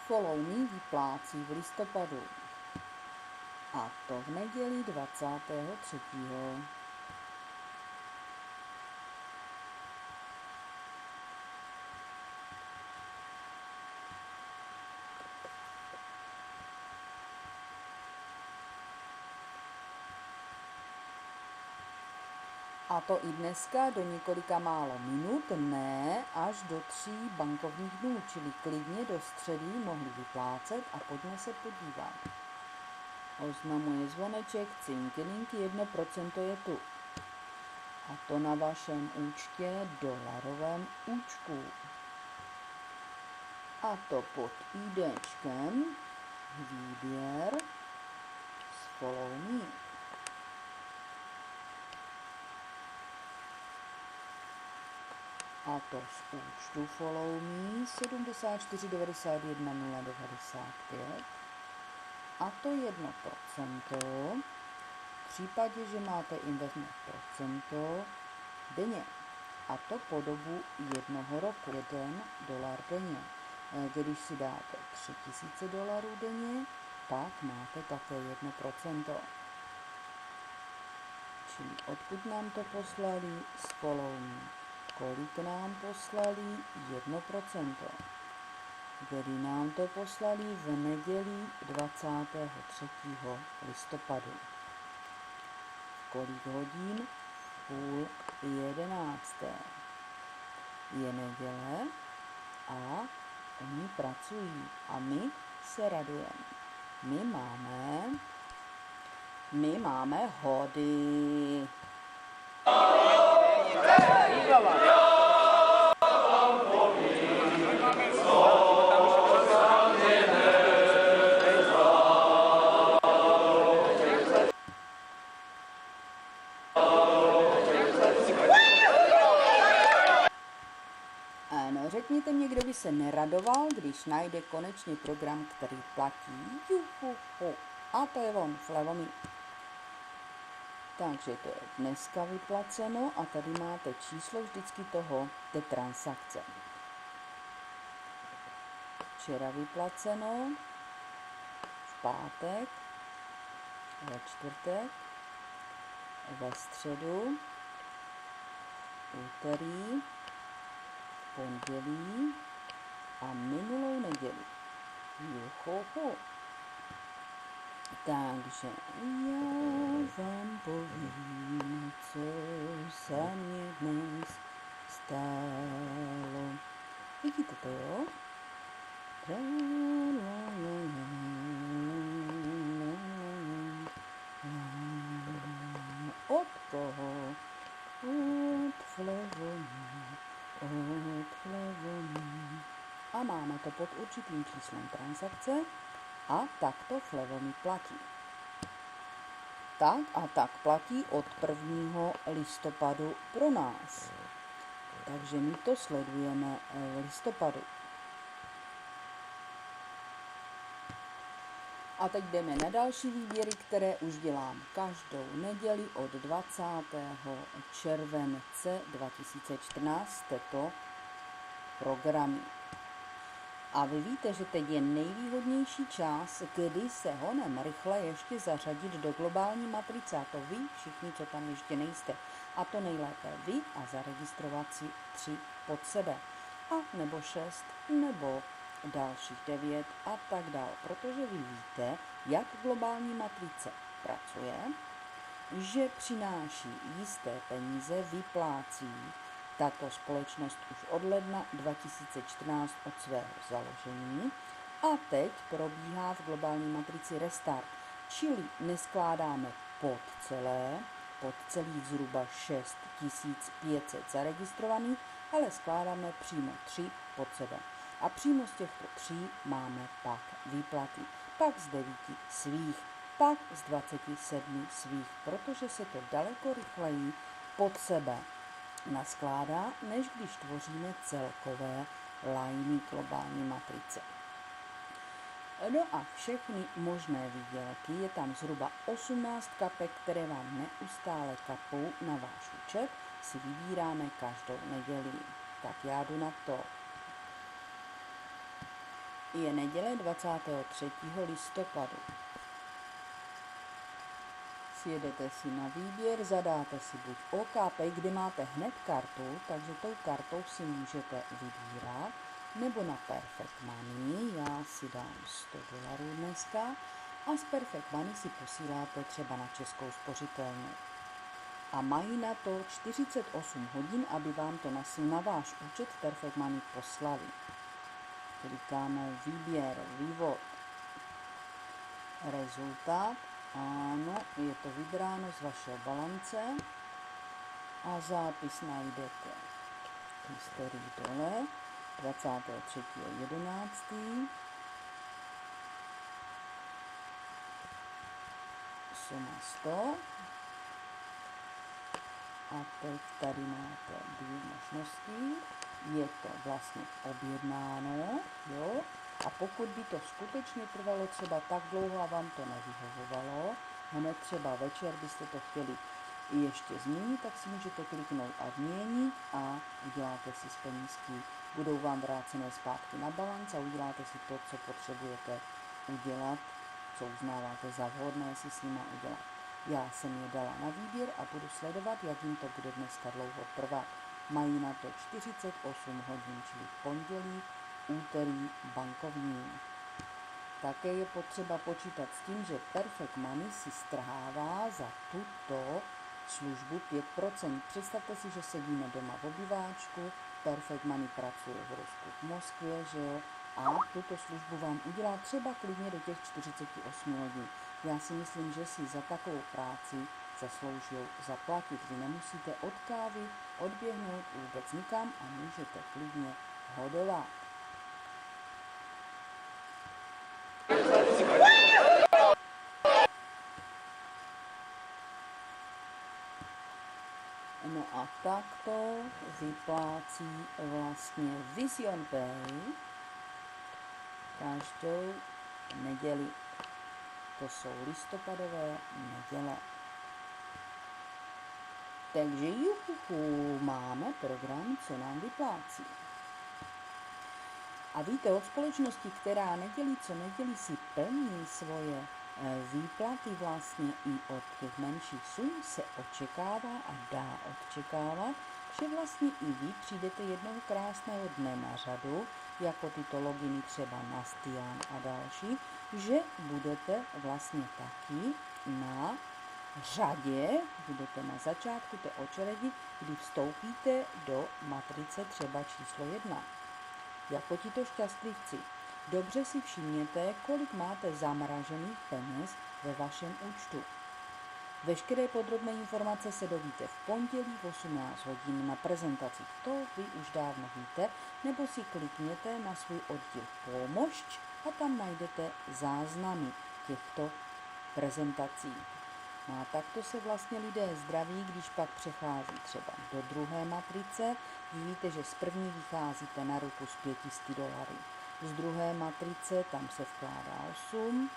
Follow Me vyplácí v listopadu. A to v neděli 23. A to i dneska do několika málo minut, ne až do 3 bankovních dnů, čili klidně do středy mohli vyplácet a pojďme se podívat. Oznamuje zvoneček, cinkilinky, 1% je tu. A to na vašem účtě, dolarovém účtu. A to pod IDčkem, výběr z Follow Me. A to z účtu Follow Me 74 91 095. A to 1%. V případě, že máte investment procento denně. A to po dobu 1 roku. $1 denně. Když si dáte $3000 denně, pak máte také 1%. Čili odkud nám to poslali? Z Follow Me. Kolik nám poslali? 1%. Kdy nám to poslali? V neděli 23. listopadu. Kolik hodin? 10:30. Je neděle a oni pracují a my se radujeme. My máme hody. No, řekněte mě, kdo by se neradoval, když najde konečně program, který platí. Juhu. A to je on, Follow Me. Takže to je dneska vyplaceno a tady máte číslo vždycky té transakce. Včera vyplaceno, v pátek, ve čtvrtek, ve středu, úterý, pondělí a minulou neděli. Juhu. Takže já vám povím, co se mě dnes stalo. Vidíte to, jo? Od koho? Od Follow Me. A máme to pod určitým číslem transakce a takto Follow Me platí. Tak a tak platí od 1. listopadu pro nás. Takže my to sledujeme v listopadu. A teď jdeme na další výběry, které už dělám každou neděli od 20. července 2014 této programy. A vy víte, že teď je nejvýhodnější čas, kdy se honem rychle ještě zařadit do globální matrice. A to vy všichni, co tam ještě nejste. A to nejlépe vy a zaregistrovat si 3 pod sebe. A nebo 6, nebo dalších 9 a tak dál. Protože vy víte, jak globální matrice pracuje, že přináší jisté peníze, vyplácí tato společnost už od ledna 2014 od svého založení a teď probíhá v globální matrici restart, čili neskládáme pod celých zhruba 6500 zaregistrovaných, ale skládáme přímo 3 pod sebe. A přímo z těchto 3 máme pak výplaty, pak z 9 svých, pak z 27 svých, protože se to daleko rychleji pod sebe naskládá, než když tvoříme celkové lajny globální matrice. No a všechny možné výdělky, je tam zhruba 18 kapek, které vám neustále kapou na váš účet, si vybíráme každou neděli. Tak já jdu na to. Je neděle 23. listopadu. Sjedete si na výběr, zadáte si buď OKPay, kde máte hned kartu, takže tou kartou si můžete vybírat, nebo na Perfect Money, já si dám $100 dneska, a z Perfect Money si posíláte třeba na Českou spořitelnu. A mají na to 48 hodin, aby vám to na váš účet v Perfect Money poslali. Klikáme výběr, vývod, rezultát. Ano, je to vybráno z vašeho balance a zápis najdete v historii dole 23.11. Suma 100. A teď tady máte dvě možnosti. Je to vlastně objednáno, jo? A pokud by to skutečně trvalo třeba tak dlouho a vám to nevyhovovalo, hned třeba večer byste to chtěli ještě změnit, tak si můžete kliknout a změnit a uděláte si z penízky. Budou vám vrácené zpátky na balanc a uděláte si to, co potřebujete udělat, co uznáváte za vhodné si s nima udělat. Já jsem je dala na výběr a budu sledovat, jak jim to bude dneska dlouho trvat. Mají na to 48 hodin, čili pondělí, úterý, bankovní. Také je potřeba počítat s tím, že Perfect Money si strhává za tuto službu 5%. Představte si, že sedíme doma v obyváčku, Perfect Money pracuje v Rusku, v Moskvě, že jo, a tuto službu vám udělá třeba klidně do těch 48 hodin. Já si myslím, že si za takovou práci zaslouží zaplatit. Vy nemusíte od kávy odběhnout vůbec nikam a můžete klidně hodovat. No a takto vyplácí vlastně Vision Pay každou neděli. To jsou listopadové neděle. Takže juchuchu, máme program, co nám vyplácí. A víte, od společnosti, která nedělí co nedělí, si plní svoje výplaty vlastně i od těch menších sum, se očekává a dá očekávat, že vlastně i vy přijdete jednoho krásného dne na řadu, jako tyto loginy třeba na Stian a další, že budete vlastně taky na řadě, budete na začátku té očeredi, kdy vstoupíte do matrice třeba číslo 1. Jako tito šťastlivci. Dobře si všimněte, kolik máte zamražených peněz ve vašem účtu. Veškeré podrobné informace se dovíte v pondělí v 18 hodin na prezentaci. To vy už dávno víte, nebo si klikněte na svůj oddíl Pomošť a tam najdete záznamy těchto prezentací. No a takto se vlastně lidé zdraví, když pak přechází třeba do druhé matrice. Vy víte, že z první vycházíte na ruku s $500. Z druhé matrice tam se vkládá 8.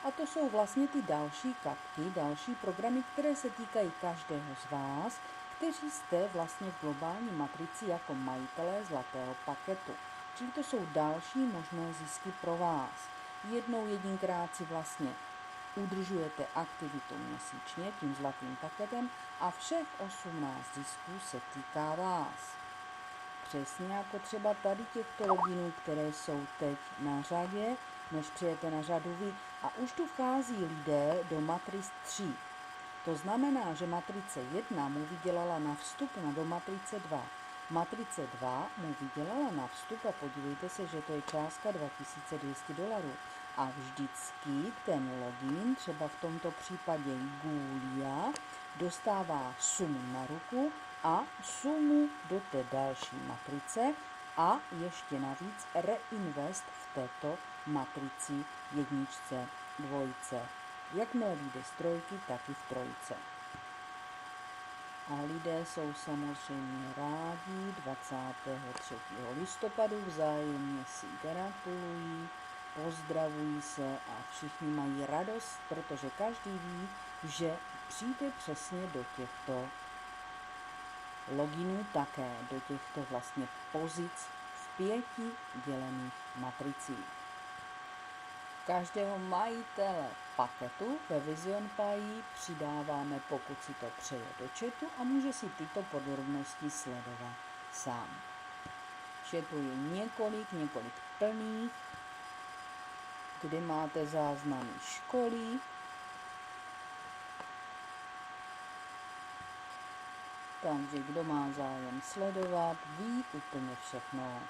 A to jsou vlastně ty další kapky, další programy, které se týkají každého z vás, kteří jste vlastně v globální matrici jako majitelé zlatého paketu. Čili to jsou další možné zisky pro vás. Jedinkrát si vlastně udržujete aktivitu měsíčně tím zlatým paketem a všech 18 zisků se týká vás. Přesně jako třeba tady těchto loginů, které jsou teď na řadě, než přijete na řadu vy. A už tu vchází lidé do matric 3. To znamená, že matrice 1 mu vydělala na vstup do matrice 2. Matrice 2 mu vydělala na vstup a podívejte se, že to je částka $2200. A vždycky ten login, třeba v tomto případě Julia, dostává sumu na ruku a sumu do té další matrice a ještě navíc reinvest v této matrici jedničce, dvojce. Jakmile vyjde z trojky, tak i v trojce. A lidé jsou samozřejmě rádi, 23. listopadu vzájemně si gratulují, pozdravují se a všichni mají radost, protože každý ví, že přijde přesně do těchto loginů také, do těchto vlastně pozic v 5 dělených matricí. Každého majitele paketu ve Vision Pi přidáváme, pokud si to přeje, do chatu a může si tyto podrobnosti sledovat sám. Chatu je několik plných, kdy máte záznamy školy, takže kdo má zájem sledovat, ví úplně všechno.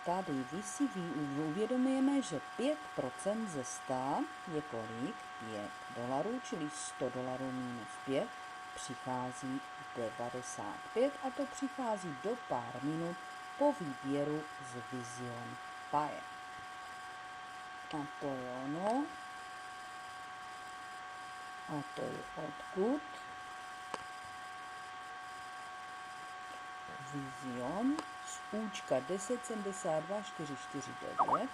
Tady vy si uvědomujeme, že 5% ze 100 je kolik? $5, čili $100 minus 5 přichází 95 a to přichází do pár minut po výběru z Vision Pi. A to je ono. A to je odkud? Vision z účka 1072449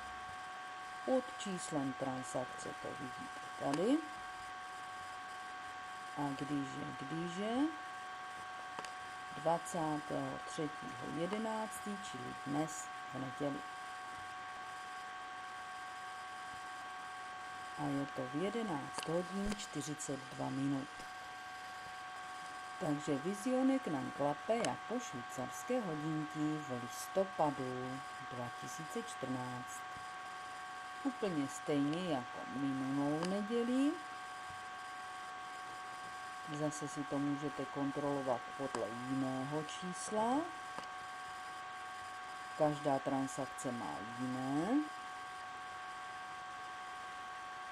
pod číslem transakce, to vidíte tady. A když je 23.11., čili dnes v neděli. A je to v 11 hodin 42 minut. Takže Visionek nám klape jako švýcarské hodinky v listopadu 2014. Úplně stejně jako minulou neděli. Zase si to můžete kontrolovat podle jiného čísla. Každá transakce má jiné.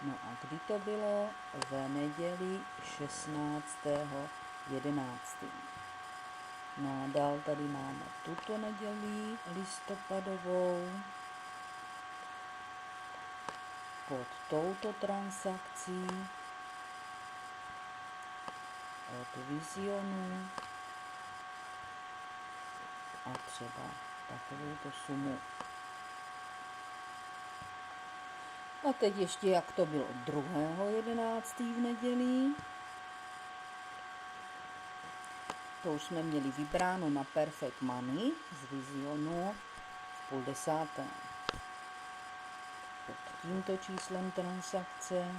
No a kdy to bylo? V neděli 16.11. No a dál tady máme tuto neděli listopadovou. Pod touto transakcí od Visionu a třeba takovouto sumu. A teď ještě, jak to bylo 2.11. v neděli. To už jsme měli vybráno na Perfect Money z Visionu v 9:30. Pod tímto číslem transakce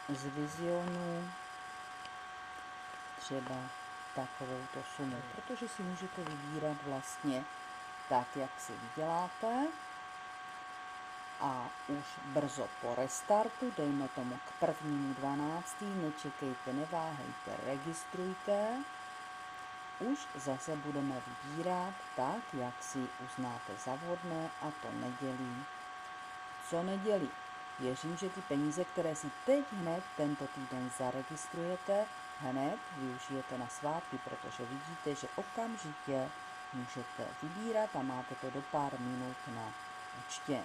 z Visionu třeba takovouto sumu, protože si můžete vybírat vlastně tak, jak si vyděláte. A už brzo po restartu, dejme tomu k 1.12., nečekejte, neváhejte, registrujte. Už zase budeme vybírat tak, jak si uznáte za vhodné, a to nedělí co neděli. Věřím, že ty peníze, které si teď hned tento týden zaregistrujete, hned využijete na svátky, protože vidíte, že okamžitě můžete vybírat a máte to do pár minut na účtě.